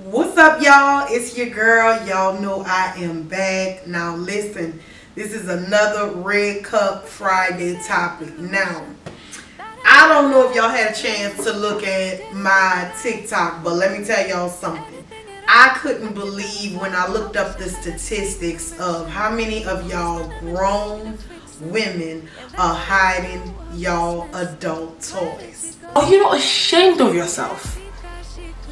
What's up, y'all? It's your girl. Y'all know I am back. Now listen, this is another Red Cup Friday topic. Now, I don't know if y'all had a chance to look at my TikTok, but let me tell y'all something. I couldn't believe when I looked up the statistics of how many of y'all grown women are hiding y'all adult toys. Are you not ashamed of yourself?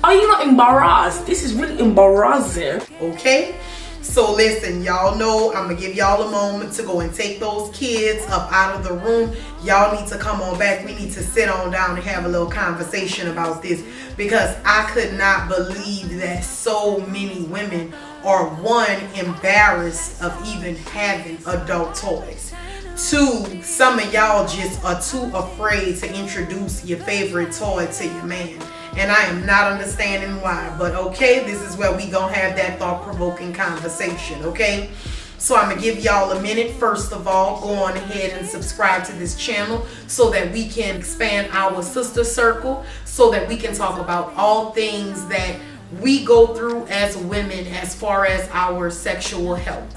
Are you not embarrassed? This is really embarrassing. Okay? So listen, y'all know I'm going to give y'all a moment to go and take those kids up out of the room. Y'all need to come on back. We need to sit on down and have a little conversation about this, because I could not believe that so many women are, one, embarrassed of even having adult toys. Two, some of y'all just are too afraid to introduce your favorite toy to your man. And I am not understanding why. But okay, this is where we gonna have that thought-provoking conversation, okay? So I'm gonna give y'all a minute. First of all, go on ahead and subscribe to this channel so that we can expand our sister circle, so that we can talk about all things that we go through as women as far as our sexual health.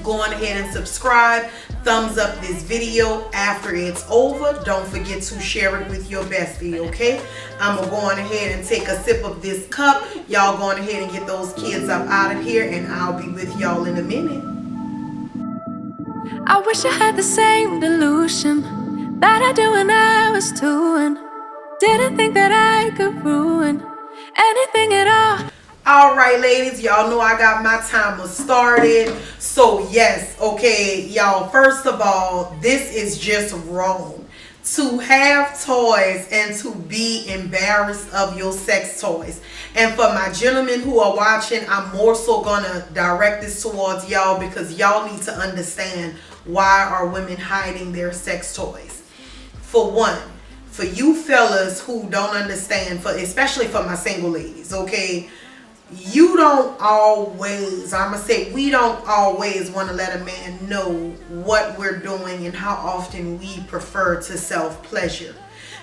Go on ahead and subscribe. Thumbs up this video after it's over. Don't forget to share it with your bestie, okay? I'm gonna go on ahead and take a sip of this cup. Y'all go on ahead and get those kids up out of here, and I'll be with y'all in a minute. I wish I had the same delusion that I do when I was 2 and didn't think that I could ruin anything at all. All right, ladies, y'all know I got my timer started. So yes, okay, y'all, first of all, this is just wrong to have toys and to be embarrassed of your sex toys. And for my gentlemen who are watching, I'm more so gonna direct this towards y'all, because y'all need to understand, why are women hiding their sex toys? For one, for you fellas who don't understand, especially for my single ladies, okay, you don't always, I'm gonna say, we don't always want to let a man know what we're doing and how often we prefer to self-pleasure.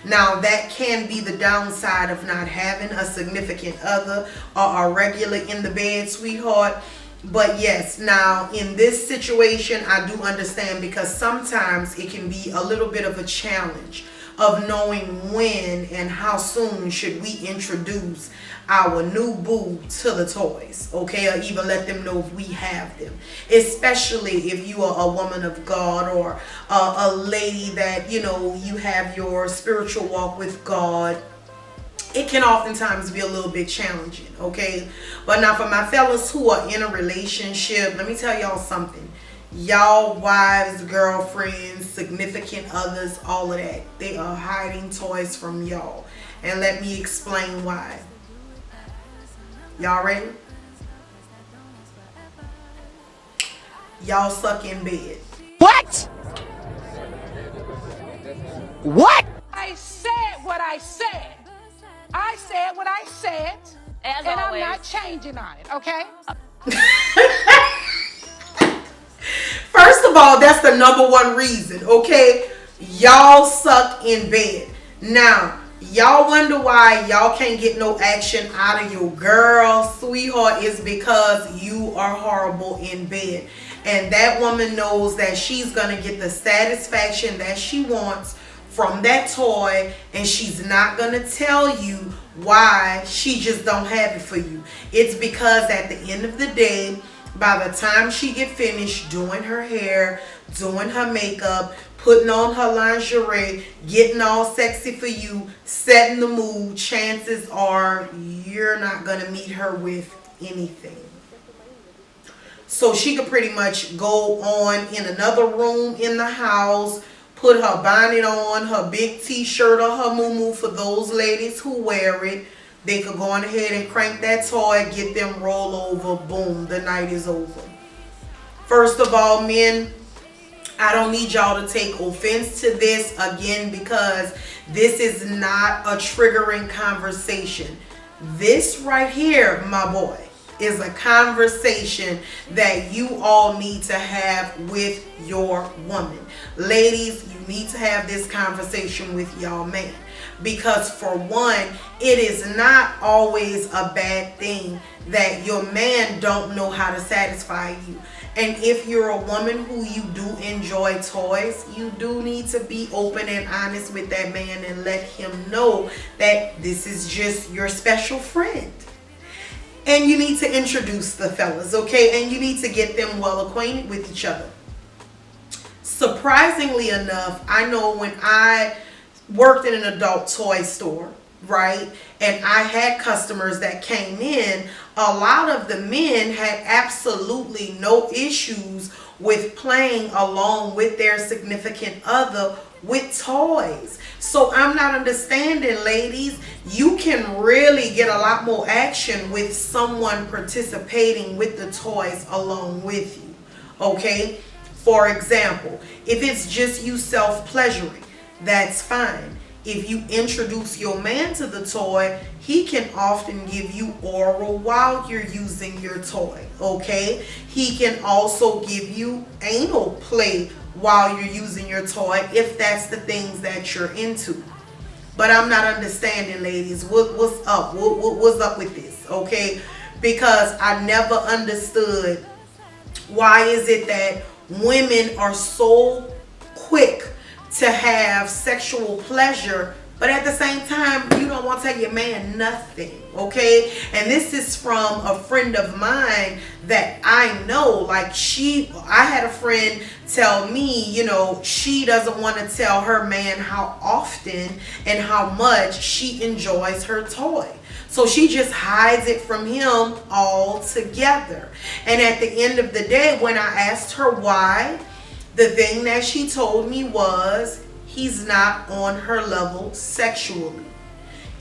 Now, that can be the downside of not having a significant other or a regular in the bed sweetheart. But yes, now in this situation, I do understand, because sometimes it can be a little bit of a challenge of knowing when and how soon should we introduce our new boo to the toys, okay, or even let them know if we have them, especially if you are a woman of God or a lady that, you know, you have your spiritual walk with God. It can oftentimes be a little bit challenging, okay? But now for my fellas who are in a relationship, let me tell y'all something. Y'all wives, girlfriends, significant others, all of that, they are hiding toys from y'all. And let me explain why. Y'all ready? Y'all suck in bed. What? What? I said what I said. I said what I said. As and always. I'm not changing on it, okay? First of all, that's the number one reason, okay? Y'all suck in bed. Now, y'all wonder why y'all can't get no action out of your girl, sweetheart, is because you are horrible in bed. And that woman knows that she's gonna get the satisfaction that she wants from that toy, and she's not gonna tell you why she just don't have it for you. It's because at the end of the day, by the time she get finished doing her hair, doing her makeup, putting on her lingerie, getting all sexy for you, setting the mood, chances are you're not gonna meet her with anything. So she could pretty much go on in another room in the house, put her bonnet on, her big t-shirt or her muumuu for those ladies who wear it. They could go on ahead and crank that toy, get them roll over, boom, the night is over. First of all, men, I don't need y'all to take offense to this, again, because this is not a triggering conversation. This right here, my boy, is a conversation that you all need to have with your woman. Ladies, you need to have this conversation with y'all man. because for one, it is not always a bad thing that your man don't know how to satisfy you. And if you're a woman who you do enjoy toys, you do need to be open and honest with that man and let him know that this is just your special friend. And you need to introduce the fellas, okay? And you need to get them well acquainted with each other. Surprisingly enough, I know when I worked in an adult toy store, right, and I had customers that came in, a lot of the men had absolutely no issues with playing along with their significant other with toys. So I'm not understanding, ladies, you can really get a lot more action with someone participating with the toys along with you, okay? For example, if it's just you self-pleasuring, that's fine. If you introduce your man to the toy, he can often give you oral while you're using your toy, okay? He can also give you anal play while you're using your toy if that's the things that you're into. But I'm not understanding, ladies, what's up? What's up with this, okay? Because I never understood why is it that women are so quick to have sexual pleasure, but at the same time, you don't want to tell your man nothing, okay? And this is from a friend of mine that I know. Like, I had a friend tell me, you know, she doesn't want to tell her man how often and how much she enjoys her toy. So she just hides it from him altogether. And at the end of the day, when I asked her why, the thing that she told me was, he's not on her level sexually.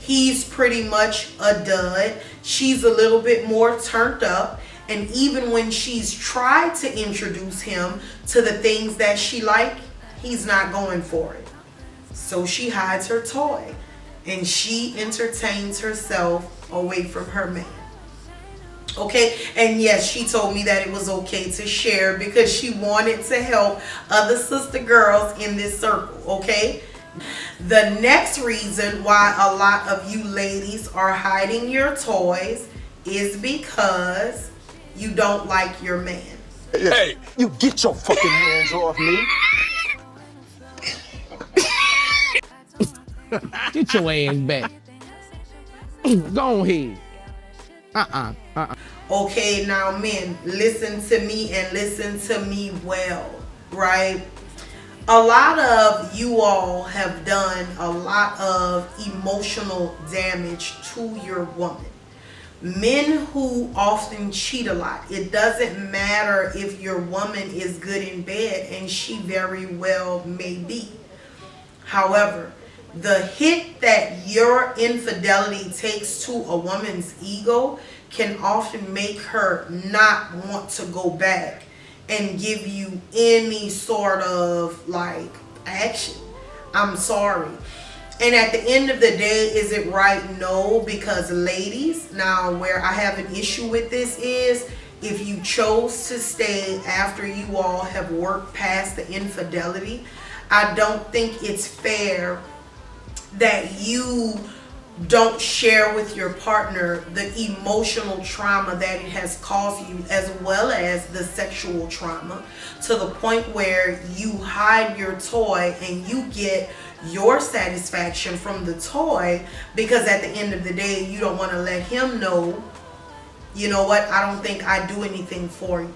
He's pretty much a dud. She's a little bit more turned up. And even when she's tried to introduce him to the things that she likes, he's not going for it. So she hides her toy and she entertains herself away from her man. Okay, and yes, she told me that it was okay to share because she wanted to help other sister girls in this circle, okay? The next reason why a lot of you ladies are hiding your toys is because you don't like your man. Hey, you get your fucking hands off me. Get your ass back. Go ahead. Okay, now men, listen to me and listen to me well, right? A lot of you all have done a lot of emotional damage to your woman. Men who often cheat a lot, it doesn't matter if your woman is good in bed, and she very well may be. However, the hit that your infidelity takes to a woman's ego can often make her not want to go back and give you any sort of like action. I'm sorry. And at the end of the day, is it right? No, because ladies, now where I have an issue with this is if you chose to stay after you all have worked past the infidelity, I don't think it's fair that you don't share with your partner the emotional trauma that it has caused you, as well as the sexual trauma, to the point where you hide your toy and you get your satisfaction from the toy, because at the end of the day, you don't want to let him know, you know what, I don't think I do anything for you.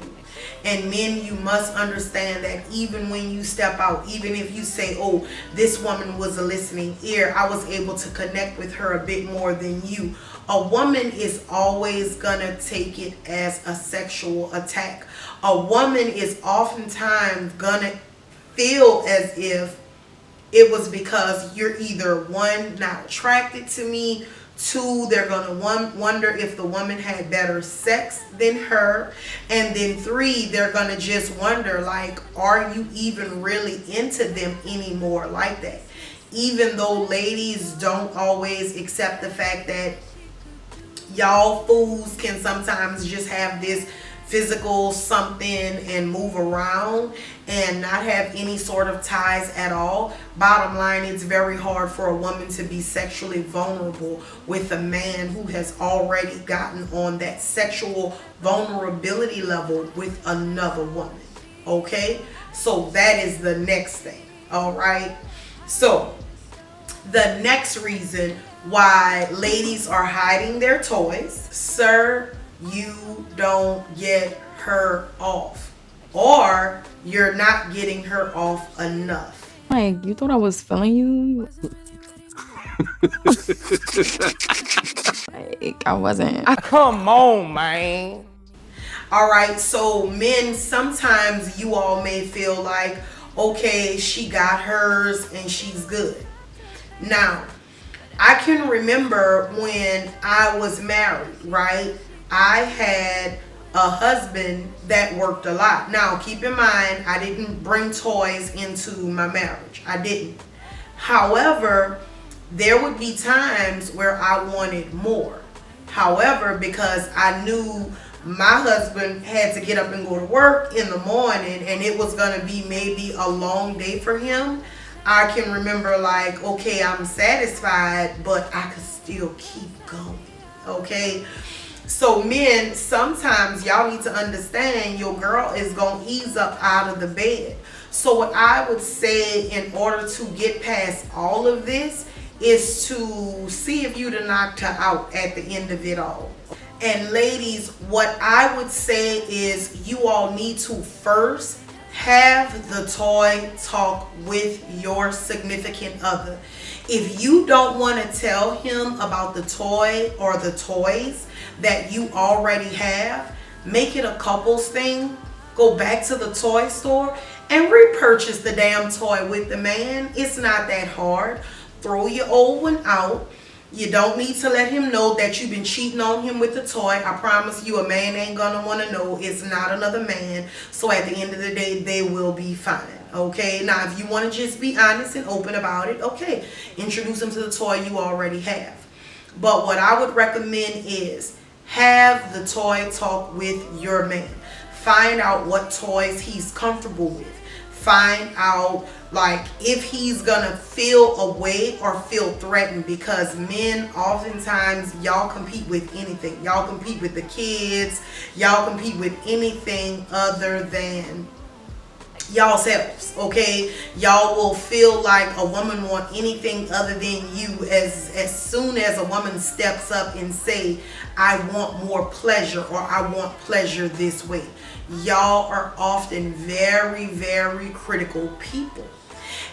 And men, you must understand that even when you step out, even if you say, oh, this woman was a listening ear, I was able to connect with her a bit more than you. A woman is always gonna take it as a sexual attack. A woman is oftentimes gonna feel as if it was because you're either one, not attracted to me, two, they're going to wonder if the woman had better sex than her, and then three, they're going to just wonder, like, are you even really into them anymore like that? Even though ladies don't always accept the fact that y'all fools can sometimes just have this physical something and move around and not have any sort of ties at all. Bottom line, it's very hard for a woman to be sexually vulnerable with a man who has already gotten on that sexual vulnerability level with another woman. Okay, so that is the next thing. All right, so the next reason why ladies are hiding their toys: sir, you don't get her off, or you're not getting her off enough. Like, you thought I was feeling you? Like, I wasn't. Come on, man. All right, so men, sometimes you all may feel like, okay, she got hers and she's good. Now, I can remember when I was married, right? I had a husband that worked a lot. Now, keep in mind, I didn't bring toys into my marriage. I didn't. However, there would be times where I wanted more. However, because I knew my husband had to get up and go to work in the morning and it was going to be maybe a long day for him, I can remember like, okay, I'm satisfied, but I could still keep going. Okay, so men, sometimes y'all need to understand your girl is going to ease up out of the bed. So what I would say in order to get past all of this is to see if you'd have knocked her out at the end of it all. And ladies, what I would say is you all need to first have the toy talk with your significant other. If you don't want to tell him about the toy or the toys that you already have, make it a couples thing. Go back to the toy store and repurchase the damn toy with the man. It's not that hard. Throw your old one out. You don't need to let him know that you've been cheating on him with the toy. I promise you, a man ain't gonna want to know. It's not another man. So at the end of the day, they will be fine. Okay, now if you want to just be honest and open about it, okay, introduce him to the toy you already have. But what I would recommend is have the toy talk with your man. Find out what toys he's comfortable with. Find out like if he's gonna feel away or feel threatened, because men oftentimes, y'all compete with anything. Y'all compete with the kids. Y'all compete with anything other than y'all selves. Okay, y'all will feel like a woman want anything other than you as soon as a woman steps up and say, I want more pleasure, or I want pleasure this way. Y'all are often very, very critical people.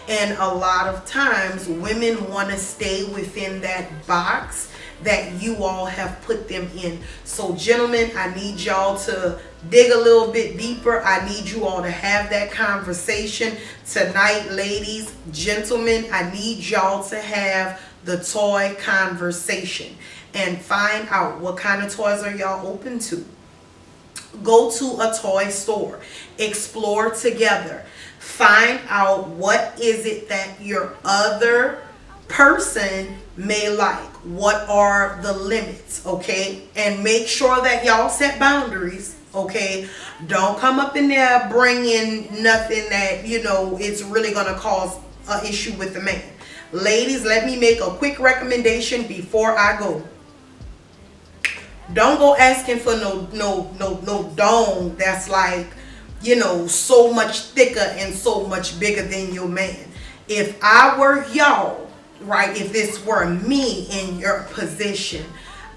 And a lot of times women want to stay within that box that you all have put them in. So gentlemen, I need y'all to dig a little bit deeper. I need you all to have that conversation tonight. Ladies, gentlemen, I need y'all to have the toy conversation and find out what kind of toys are y'all open to. Go to a toy store, explore together, find out what is it that your other person may like. What are the limits, okay? And make sure that y'all set boundaries, okay? Don't come up in there bringing nothing that, you know, it's really going to cause an issue with the man. Ladies, let me make a quick recommendation before I go. Don't go asking for no dome that's like, you know, so much thicker and so much bigger than your man. If I were y'all, right, if this were me in your position,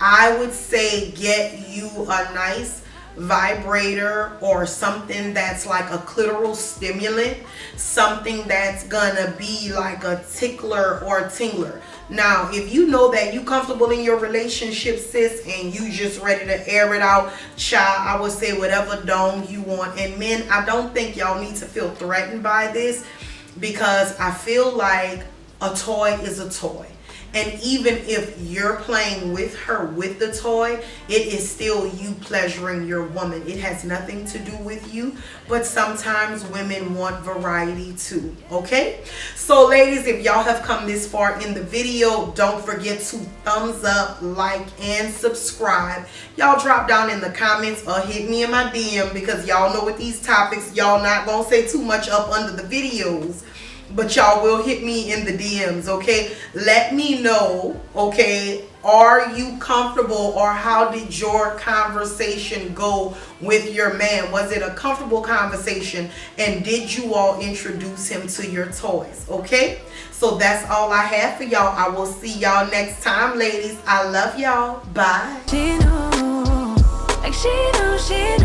I would say get you a nice vibrator or something that's like a clitoral stimulant, something that's gonna be like a tickler or a tingler. Now, if you know that you comfortable in your relationship, sis, and you just ready to air it out, child, I would say whatever dome you want. And men, I don't think y'all need to feel threatened by this, because I feel like a toy is a toy. And even if you're playing with her with the toy, it is still you pleasuring your woman. It has nothing to do with you, but sometimes women want variety too, okay? So ladies, if y'all have come this far in the video, don't forget to thumbs up, like, and subscribe. Y'all drop down in the comments or hit me in my DM, because y'all know with these topics, y'all not gonna say too much up under the videos, but y'all will hit me in the DMs, okay? Let me know, okay, are you comfortable, or how did your conversation go with your man? Was it a comfortable conversation, and did you all introduce him to your toys, okay? So that's all I have for y'all. I will see y'all next time, ladies. I love y'all. Bye. She knew, like she knew, she